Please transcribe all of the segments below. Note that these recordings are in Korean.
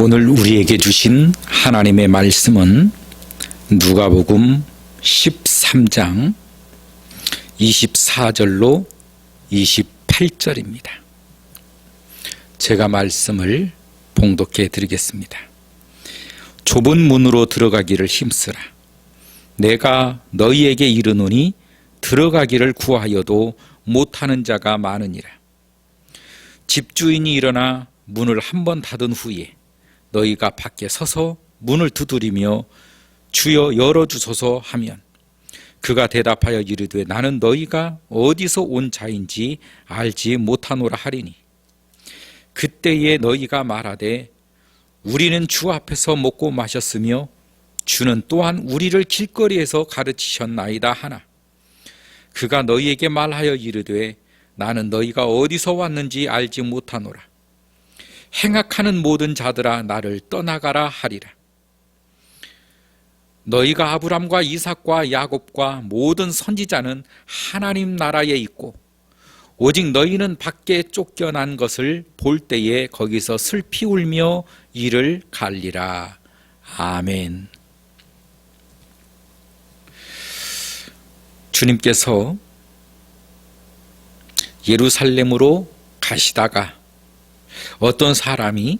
오늘 우리에게 주신 하나님의 말씀은 누가복음 13장 24절로 28절입니다. 제가 말씀을 봉독해 드리겠습니다. 좁은 문으로 들어가기를 힘쓰라. 내가 너희에게 이르노니 들어가기를 구하여도 못하는 자가 많으니라. 집주인이 일어나 문을 한 번 닫은 후에 너희가 밖에 서서 문을 두드리며 주여 열어주소서 하면 그가 대답하여 이르되 나는 너희가 어디서 온 자인지 알지 못하노라 하리니 그때에 너희가 말하되 우리는 주 앞에서 먹고 마셨으며 주는 또한 우리를 길거리에서 가르치셨나이다 하나 그가 너희에게 말하여 이르되 나는 너희가 어디서 왔는지 알지 못하노라. 행악하는 모든 자들아 나를 떠나가라 하리라. 너희가 아브람과 이삭과 야곱과 모든 선지자는 하나님 나라에 있고 오직 너희는 밖에 쫓겨난 것을 볼 때에 거기서 슬피 울며 이를 갈리라. 아멘. 주님께서 예루살렘으로 가시다가 어떤 사람이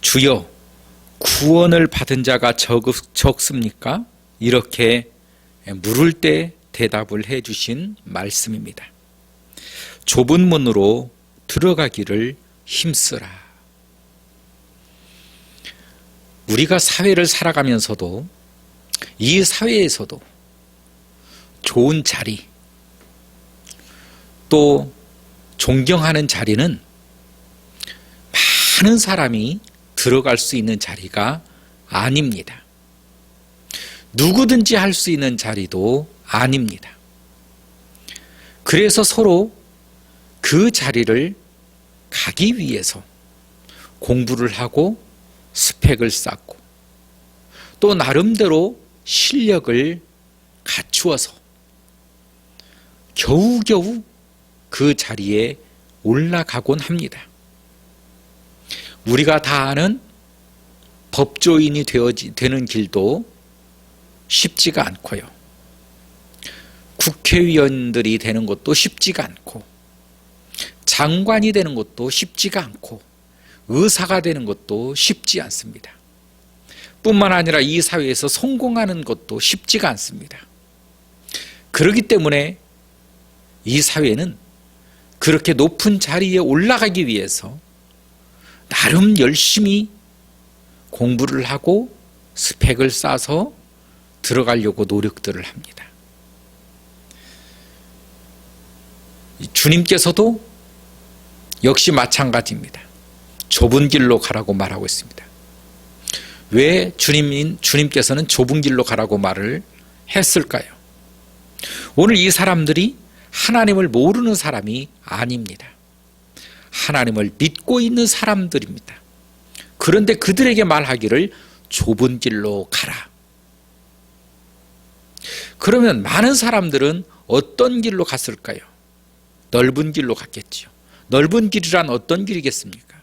주여 구원을 받은 자가 적습니까? 이렇게 물을 때 대답을 해 주신 말씀입니다. 좁은 문으로 들어가기를 힘쓰라. 우리가 사회를 살아가면서도 이 사회에서도 좋은 자리 또 존경하는 자리는 많은 사람이 들어갈 수 있는 자리가 아닙니다. 누구든지 할 수 있는 자리도 아닙니다. 그래서 서로 그 자리를 가기 위해서 공부를 하고 스펙을 쌓고 또 나름대로 실력을 갖추어서 겨우겨우 그 자리에 올라가곤 합니다. 우리가 다 아는 법조인이 되는 길도 쉽지가 않고요. 국회의원들이 되는 것도 쉽지가 않고 장관이 되는 것도 쉽지가 않고 의사가 되는 것도 쉽지 않습니다. 뿐만 아니라 이 사회에서 성공하는 것도 쉽지가 않습니다. 그렇기 때문에 이 사회는 그렇게 높은 자리에 올라가기 위해서 나름 열심히 공부를 하고 스펙을 쌓아서 들어가려고 노력들을 합니다. 주님께서도 역시 마찬가지입니다. 좁은 길로 가라고 말하고 있습니다. 왜 주님께서는 좁은 길로 가라고 말을 했을까요? 오늘 이 사람들이 하나님을 모르는 사람이 아닙니다. 하나님을 믿고 있는 사람들입니다. 그런데 그들에게 말하기를 좁은 길로 가라. 그러면 많은 사람들은 어떤 길로 갔을까요? 넓은 길로 갔겠죠. 넓은 길이란 어떤 길이겠습니까?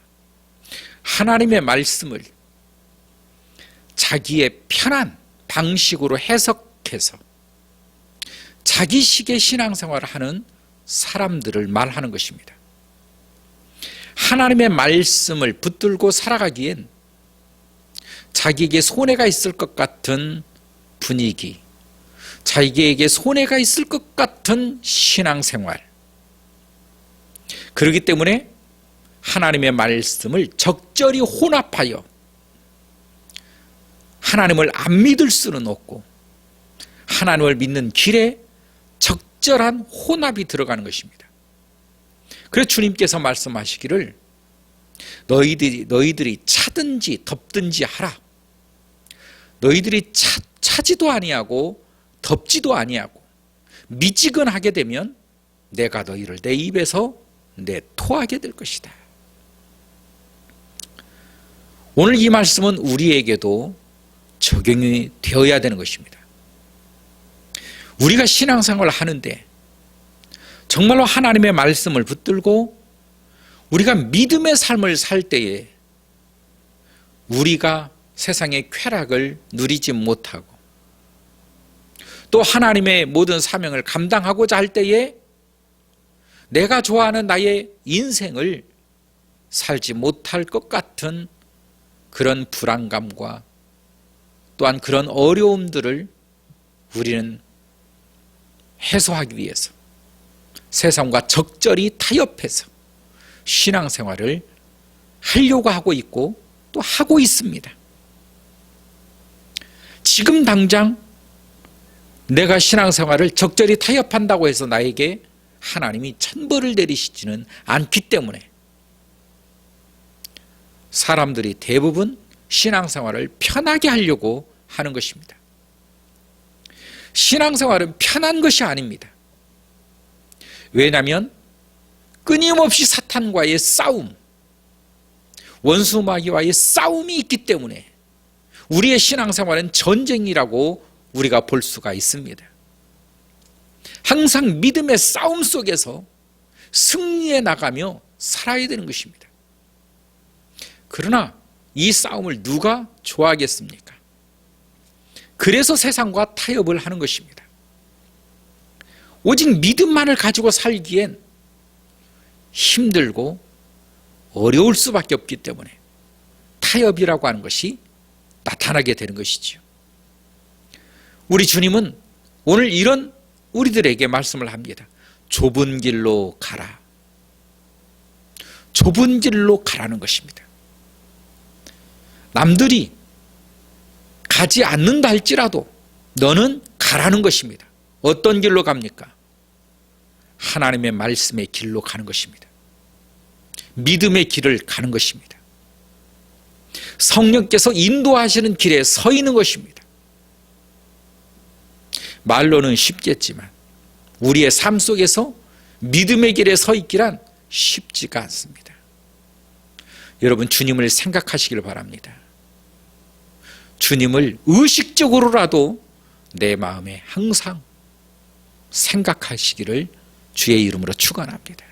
하나님의 말씀을 자기의 편한 방식으로 해석해서 자기식의 신앙생활을 하는 사람들을 말하는 것입니다. 하나님의 말씀을 붙들고 살아가기엔 자기에게 손해가 있을 것 같은 분위기, 자기에게 손해가 있을 것 같은 신앙생활, 그렇기 때문에 하나님의 말씀을 적절히 혼합하여 하나님을 안 믿을 수는 없고 하나님을 믿는 길에 적절한 혼합이 들어가는 것입니다. 그래서 주님께서 말씀하시기를 너희들이 차든지 덮든지 하라. 너희들이 차지도 아니하고 덮지도 아니하고 미지근하게 되면 내가 너희를 내 입에서 내토하게 될 것이다. 오늘 이 말씀은 우리에게도 적용이 되어야 되는 것입니다. 우리가 신앙생활을 하는데 정말로 하나님의 말씀을 붙들고 우리가 믿음의 삶을 살 때에 우리가 세상의 쾌락을 누리지 못하고 또 하나님의 모든 사명을 감당하고자 할 때에 내가 좋아하는 나의 인생을 살지 못할 것 같은 그런 불안감과 또한 그런 어려움들을 우리는 해소하기 위해서 세상과 적절히 타협해서 신앙생활을 하려고 하고 있고 또 하고 있습니다. 지금 당장 내가 신앙생활을 적절히 타협한다고 해서 나에게 하나님이 천벌을 내리시지는 않기 때문에 사람들이 대부분 신앙생활을 편하게 하려고 하는 것입니다. 신앙생활은 편한 것이 아닙니다. 왜냐하면 끊임없이 사탄과의 싸움, 원수마귀와의 싸움이 있기 때문에 우리의 신앙생활은 전쟁이라고 우리가 볼 수가 있습니다. 항상 믿음의 싸움 속에서 승리해 나가며 살아야 되는 것입니다. 그러나 이 싸움을 누가 좋아하겠습니까? 그래서 세상과 타협을 하는 것입니다. 오직 믿음만을 가지고 살기엔 힘들고 어려울 수밖에 없기 때문에 타협이라고 하는 것이 나타나게 되는 것이지요. 우리 주님은 오늘 이런 우리들에게 말씀을 합니다. 좁은 길로 가라. 좁은 길로 가라는 것입니다. 남들이 가지 않는다 할지라도 너는 가라는 것입니다. 어떤 길로 갑니까? 하나님의 말씀의 길로 가는 것입니다. 믿음의 길을 가는 것입니다. 성령께서 인도하시는 길에 서 있는 것입니다. 말로는 쉽겠지만 우리의 삶 속에서 믿음의 길에 서 있기란 쉽지가 않습니다. 여러분, 주님을 생각하시길 바랍니다. 주님을 의식적으로라도 내 마음에 항상 생각하시기를 주의 이름으로 축원합니다.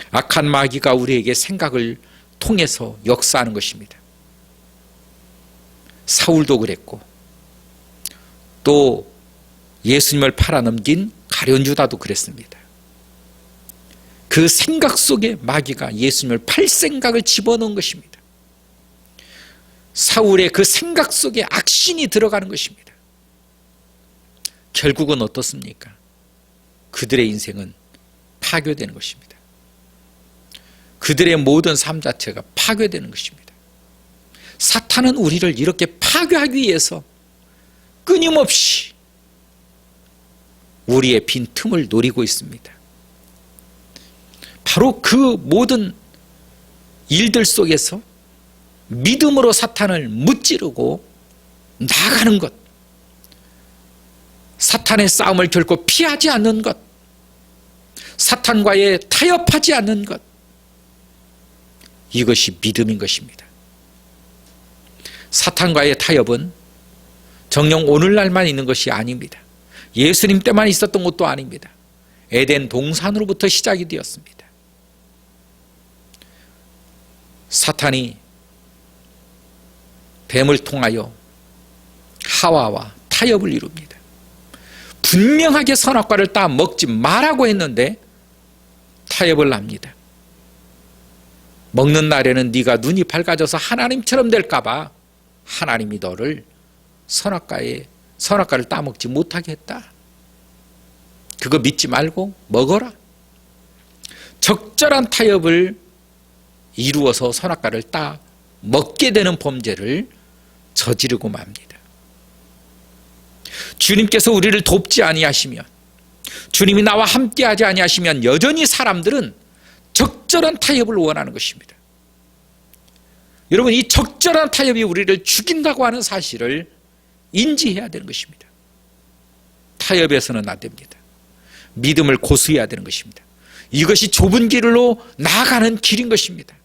악한 마귀가 우리에게 생각을 통해서 역사하는 것입니다. 사울도 그랬고 또 예수님을 팔아넘긴 가룟유다도 그랬습니다. 그 생각 속에 마귀가 예수님을 팔 생각을 집어넣은 것입니다. 사울의 그 생각 속에 악신이 들어가는 것입니다. 결국은 어떻습니까? 그들의 인생은 파괴되는 것입니다. 그들의 모든 삶 자체가 파괴되는 것입니다. 사탄은 우리를 이렇게 파괴하기 위해서 끊임없이 우리의 빈 틈을 노리고 있습니다. 바로 그 모든 일들 속에서 믿음으로 사탄을 무찌르고 나아가는 것, 사탄의 싸움을 결코 피하지 않는 것, 사탄과의 타협하지 않는 것, 이것이 믿음인 것입니다. 사탄과의 타협은 정녕 오늘날만 있는 것이 아닙니다. 예수님 때만 있었던 것도 아닙니다. 에덴 동산으로부터 시작이 되었습니다. 사탄이 뱀을 통하여 하와와 타협을 이룹니다. 분명하게 선악과를 따 먹지 말라고 했는데 타협을 합니다. 먹는 날에는 네가 눈이 밝아져서 하나님처럼 될까 봐 하나님이 너를 선악과를 따먹지 못하게 했다. 그거 믿지 말고 먹어라. 적절한 타협을 이루어서 선악과를 따 먹게 되는 범죄를 저지르고 맙니다. 주님께서 우리를 돕지 아니하시면, 주님이 나와 함께하지 아니하시면 여전히 사람들은 적절한 타협을 원하는 것입니다. 여러분, 이 적절한 타협이 우리를 죽인다고 하는 사실을 인지해야 되는 것입니다. 타협에서는 안 됩니다. 믿음을 고수해야 되는 것입니다. 이것이 좁은 길로 나아가는 길인 것입니다.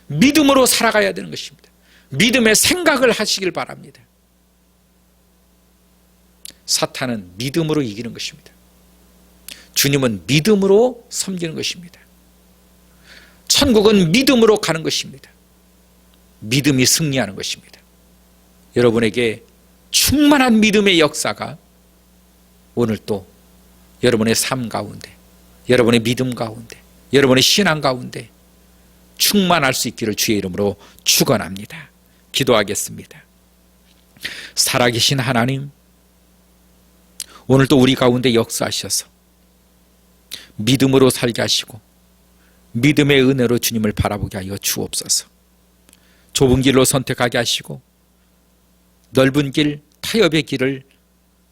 믿음으로 살아가야 되는 것입니다. 믿음의 생각을 하시길 바랍니다. 사탄은 믿음으로 이기는 것입니다. 주님은 믿음으로 섬기는 것입니다. 천국은 믿음으로 가는 것입니다. 믿음이 승리하는 것입니다. 여러분에게 충만한 믿음의 역사가 오늘 또 여러분의 삶 가운데, 여러분의 믿음 가운데, 여러분의 신앙 가운데 충만할 수 있기를 주의 이름으로 축원합니다. 기도하겠습니다. 살아계신 하나님, 오늘 또 우리 가운데 역사하셔서 믿음으로 살게 하시고 믿음의 은혜로 주님을 바라보게 하여 주옵소서. 좁은 길로 선택하게 하시고 넓은 길, 타협의 길을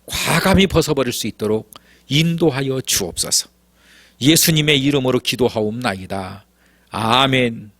과감히 벗어버릴 수 있도록 인도하여 주옵소서. 예수님의 이름으로 기도하옵나이다. 아멘.